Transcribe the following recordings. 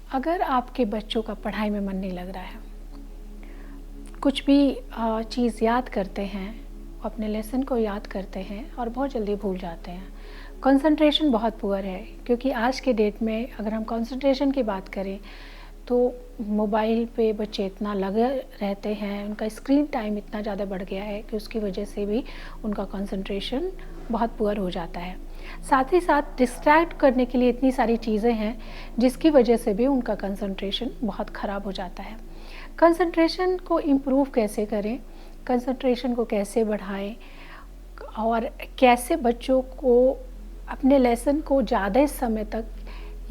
अगर आपके बच्चों का पढ़ाई में मन नहीं लग रहा है, कुछ भी चीज़ याद करते हैं, अपने लेसन को याद करते हैं और बहुत जल्दी भूल जाते हैं, कंसंट्रेशन बहुत पुअर है। क्योंकि आज के डेट में अगर हम कंसंट्रेशन की बात करें तो मोबाइल पे बच्चे इतना लगे रहते हैं, उनका स्क्रीन टाइम इतना ज़्यादा बढ़ गया है कि उसकी वजह से भी उनका कंसंट्रेशन बहुत पुअर हो जाता है। साथ ही साथ डिस्ट्रैक्ट करने के लिए इतनी सारी चीज़ें हैं जिसकी वजह से भी उनका कंसंट्रेशन बहुत ख़राब हो जाता है। कंसंट्रेशन को इम्प्रूव कैसे करें, कंसंट्रेशन को कैसे बढ़ाएं और कैसे बच्चों को अपने लेसन को ज़्यादा समय तक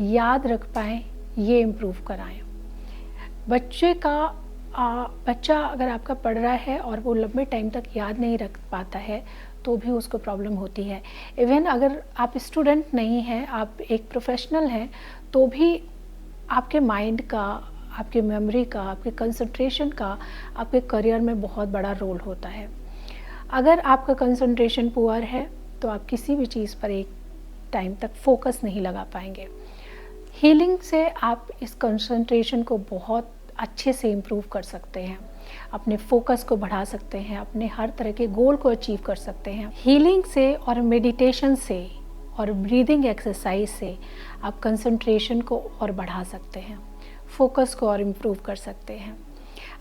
याद रख पाएँ, ये इम्प्रूव कराएं। बच्चा अगर आपका पढ़ रहा है और वो लंबे टाइम तक याद नहीं रख पाता है तो भी उसको प्रॉब्लम होती है। इवन अगर आप स्टूडेंट नहीं हैं, आप एक प्रोफेशनल हैं, तो भी आपके माइंड का, आपके मेमोरी का, आपके कंसंट्रेशन का आपके करियर में बहुत बड़ा रोल होता है। अगर आपका कंसंट्रेशन पुअर है तो आप किसी भी चीज़ पर एक टाइम तक फोकस नहीं लगा पाएंगे। हीलिंग से आप इस कंसंट्रेशन को बहुत अच्छे से इम्प्रूव कर सकते हैं, अपने फोकस को बढ़ा सकते हैं, अपने हर तरह के गोल को अचीव कर सकते हैं। हीलिंग से और मेडिटेशन से और ब्रीदिंग एक्सरसाइज से आप कंसंट्रेशन को और बढ़ा सकते हैं, फोकस को और इम्प्रूव कर सकते हैं।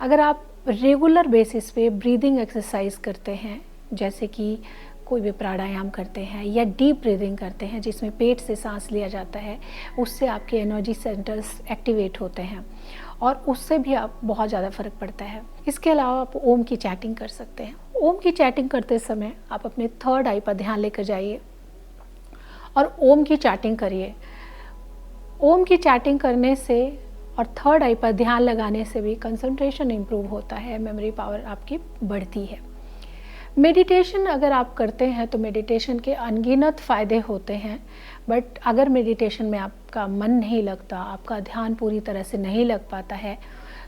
अगर आप रेगुलर बेसिस पे ब्रीदिंग एक्सरसाइज करते हैं, जैसे कि कोई भी प्राणायाम करते हैं या डीप ब्रीदिंग करते हैं जिसमें पेट से सांस लिया जाता है, उससे आपके एनर्जी सेंटर्स एक्टिवेट होते हैं और उससे भी आप बहुत ज़्यादा फ़र्क पड़ता है। इसके अलावा आप ओम की चैटिंग कर सकते हैं। ओम की चैटिंग करते समय आप अपने थर्ड आई पर ध्यान लेकर जाइए और ओम की चैटिंग करिए। ओम की चैटिंग करने से और थर्ड आई पर ध्यान लगाने से भी कंसंट्रेशन इम्प्रूव होता है, मेमोरी पावर आपकी बढ़ती है। मेडिटेशन अगर आप करते हैं तो मेडिटेशन के अनगिनत फ़ायदे होते हैं, बट अगर मेडिटेशन में आपका मन नहीं लगता, आपका ध्यान पूरी तरह से नहीं लग पाता है,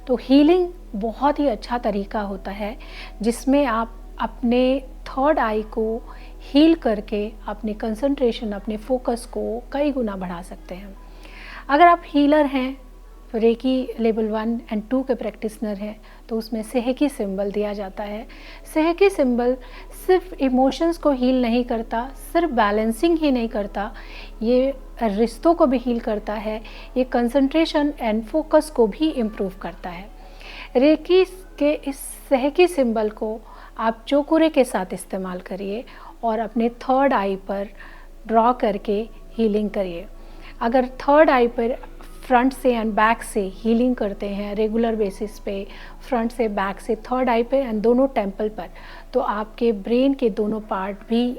तो हीलिंग बहुत ही अच्छा तरीका होता है जिसमें आप अपने थर्ड आई को हील करके अपने कंसंट्रेशन, अपने फोकस को कई गुना बढ़ा सकते हैं। अगर आप हीलर हैं, रेकी लेवल 1 एंड 2 के प्रैक्टिशनर हैं, तो उसमें सेहकी सिंबल दिया जाता है। सेहकी सिंबल सिर्फ इमोशंस को हील नहीं करता, सिर्फ बैलेंसिंग ही नहीं करता, ये रिश्तों को भी हील करता है, ये कंसंट्रेशन एंड फोकस को भी इम्प्रूव करता है। रेकी के इस सेहकी सिंबल को आप चोकुरे के साथ इस्तेमाल करिए और अपने थर्ड आई पर ड्रॉ करके हीलिंग करिए। अगर थर्ड आई पर फ्रंट से एंड बैक से हीलिंग करते हैं रेगुलर बेसिस पे, फ्रंट से, बैक से, थर्ड आई पे एंड दोनों टेम्पल पर, तो आपके ब्रेन के दोनों पार्ट भी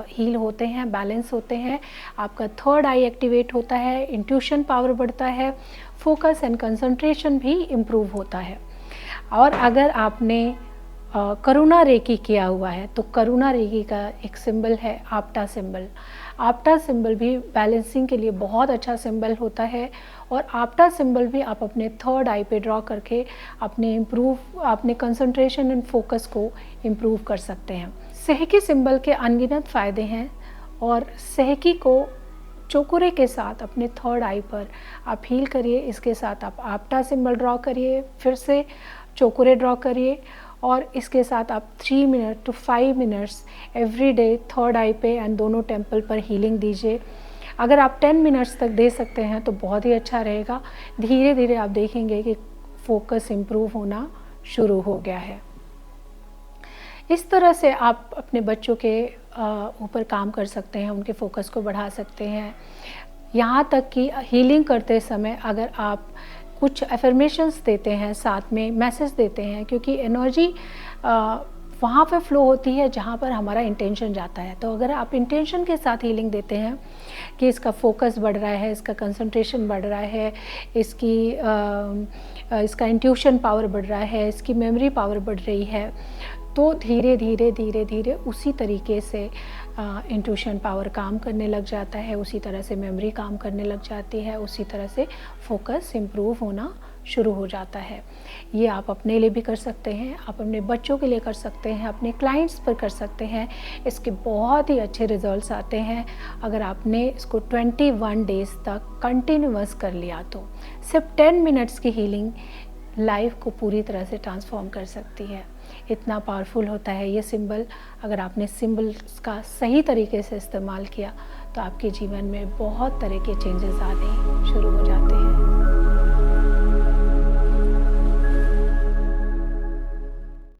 हील होते हैं, बैलेंस होते हैं, आपका थर्ड आई एक्टिवेट होता है, इंट्यूशन पावर बढ़ता है, फोकस एंड कंसंट्रेशन भी इम्प्रूव होता है। और अगर आपने करुणा रेकी किया हुआ है तो करुणा रेकी का एक सिंबल है आपटा सिंबल। आपटा सिंबल भी बैलेंसिंग के लिए बहुत अच्छा सिंबल होता है और आपटा सिंबल भी आप अपने थर्ड आई पे ड्रॉ करके अपने कंसंट्रेशन एंड फोकस को इम्प्रूव कर सकते हैं। सेहकी सिंबल के अनगिनत फ़ायदे हैं और सेहकी को चोकुरे के साथ अपने थर्ड आई पर आप हील करिए। इसके साथ आप आपटा सिंबल ड्रॉ करिए, फिर से चोकुरे ड्रॉ करिए और इसके साथ आप 3 minute to 5 minutes every day third eye पे एंड दोनों टेम्पल पर हीलिंग दीजिए। अगर आप 10 मिनट्स तक दे सकते हैं तो बहुत ही अच्छा रहेगा। धीरे धीरे आप देखेंगे कि फोकस इम्प्रूव होना शुरू हो गया है। इस तरह से आप अपने बच्चों के ऊपर काम कर सकते हैं, उनके फोकस को बढ़ा सकते हैं। यहाँ तक कि हीलिंग करते समय अगर आप कुछ अफर्मेशंस देते हैं, साथ में मैसेज देते हैं, क्योंकि एनर्जी वहाँ पे फ्लो होती है जहाँ पर हमारा इंटेंशन जाता है। तो अगर आप इंटेंशन के साथ हीलिंग देते हैं कि इसका फोकस बढ़ रहा है, इसका कंसंट्रेशन बढ़ रहा है, इसका इंट्यूशन पावर बढ़ रहा है, इसकी मेमोरी पावर बढ़ रही है, तो धीरे धीरे उसी तरीके से इंट्यूशन पावर काम करने लग जाता है, उसी तरह से मेमोरी काम करने लग जाती है, उसी तरह से फोकस इम्प्रूव होना शुरू हो जाता है। ये आप अपने लिए भी कर सकते हैं, आप अपने बच्चों के लिए कर सकते हैं, अपने क्लाइंट्स पर कर सकते हैं। इसके बहुत ही अच्छे रिजल्ट्स आते हैं अगर आपने इसको 21 डेज़ तक कंटिन्यूअस कर लिया तो। सिर्फ 10 मिनट्स की हीलिंग लाइफ को पूरी तरह से ट्रांसफॉर्म कर सकती है। इतना पावरफुल होता है ये सिंबल। अगर आपने सिंबल्स का सही तरीके से इस्तेमाल किया तो आपके जीवन में बहुत तरह के चेंजेस आने शुरू हो जाते हैं।